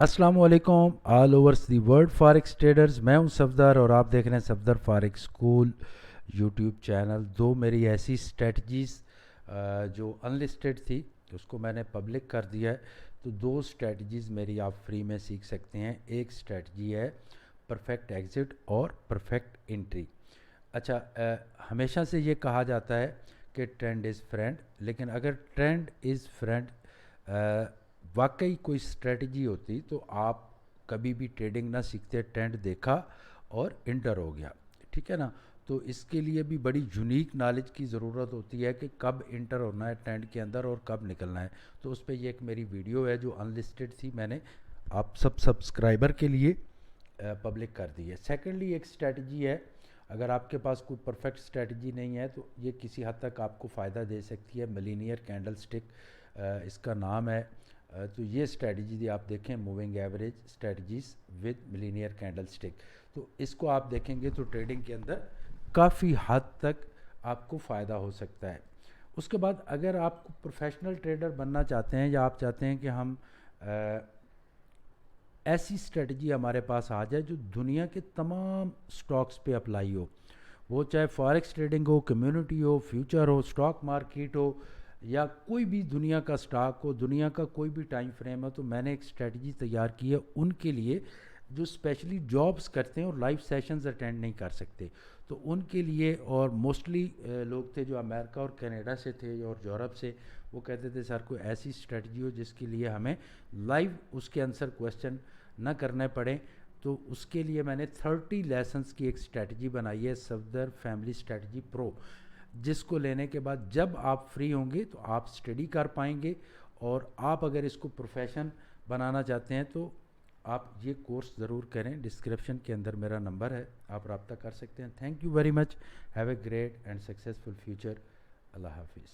अस्सलाम वालेकुम all overs the world forex traders. मैं हूं सफदर और आप देख रहे हैं Safdar forex school YouTube channel. दो मेरी ऐसी स्ट्रेटजीज़ जो अनलिस्टेड थी उसको मैंने पब्लिक कर दिया है। तो दो स्ट्रेटजीज़ मेरी आप फ्री में सीख सकते हैं। एक स्ट्रेटजी है परफेक्ट एग्ज़िट और परफेक्ट एंट्री। अच्छा, हमेशा से ये कहा जाता है कि ट्रेंड इज़ फ्रेंड, लेकिन अगर ट्रेंड इज़ फ्रेंड वाकई कोई स्ट्रेटजी होती तो आप कभी भी ट्रेडिंग ना सीखते। ट्रेंड देखा और इंटर हो गया, ठीक है ना। तो इसके लिए भी बड़ी यूनिक नॉलेज की ज़रूरत होती है कि कब इंटर होना है ट्रेंड के अंदर और कब निकलना है। तो उस पर ये एक मेरी वीडियो है जो अनलिस्टेड थी, मैंने आप सब सब्सक्राइबर के लिए पब्लिक कर दी है। सेकेंडली एक स्ट्रेटजी है, अगर आपके पास कोई परफेक्ट स्ट्रेटजी नहीं है तो ये किसी हद तक आपको फ़ायदा दे सकती है। मिलीनियर कैंडल स्टिक इसका नाम है। तो ये स्ट्रेटजी आप देखें, moving average strategies with millionaire candle stick. तो इसको आप देखेंगे तो ट्रेडिंग के अंदर काफ़ी हद तक आपको फ़ायदा हो सकता है। उसके बाद अगर आप प्रोफेशनल ट्रेडर बनना चाहते हैं या आप चाहते हैं कि हम ऐसी स्ट्रेटजी हमारे पास आ जाए जो दुनिया के तमाम स्टॉक्स पे अप्लाई हो, वो चाहे फॉरेक्स ट्रेडिंग हो, कम्युनिटी हो, फ्यूचर हो, स्टॉक मार्केट हो, या कोई भी दुनिया का स्टॉक हो, दुनिया का कोई भी टाइम फ्रेम हो, तो मैंने एक स्ट्रेटजी तैयार की है उनके लिए जो स्पेशली जॉब्स करते हैं और लाइव सेशंस अटेंड नहीं कर सकते। तो उनके लिए, और मोस्टली लोग थे जो अमेरिका और कनाडा से थे और यूरोप से, वो कहते थे सर कोई ऐसी स्ट्रेटजी हो जिसके लिए हमें लाइव उसके आंसर क्वेश्चन ना करने पड़े। तो उसके लिए मैंने 30 लेसन्स की एक स्ट्रेटजी बनाई है, सफदर फैमिली स्ट्रेटजी प्रो, जिसको लेने के बाद जब आप फ्री होंगे तो आप स्टडी कर पाएंगे। और आप अगर इसको प्रोफेशन बनाना चाहते हैं तो आप ये कोर्स ज़रूर करें। डिस्क्रिप्शन के अंदर मेरा नंबर है, आप रब्ता कर सकते हैं। Thank you very much. Have a great and successful future. अल्लाह हाफिज़।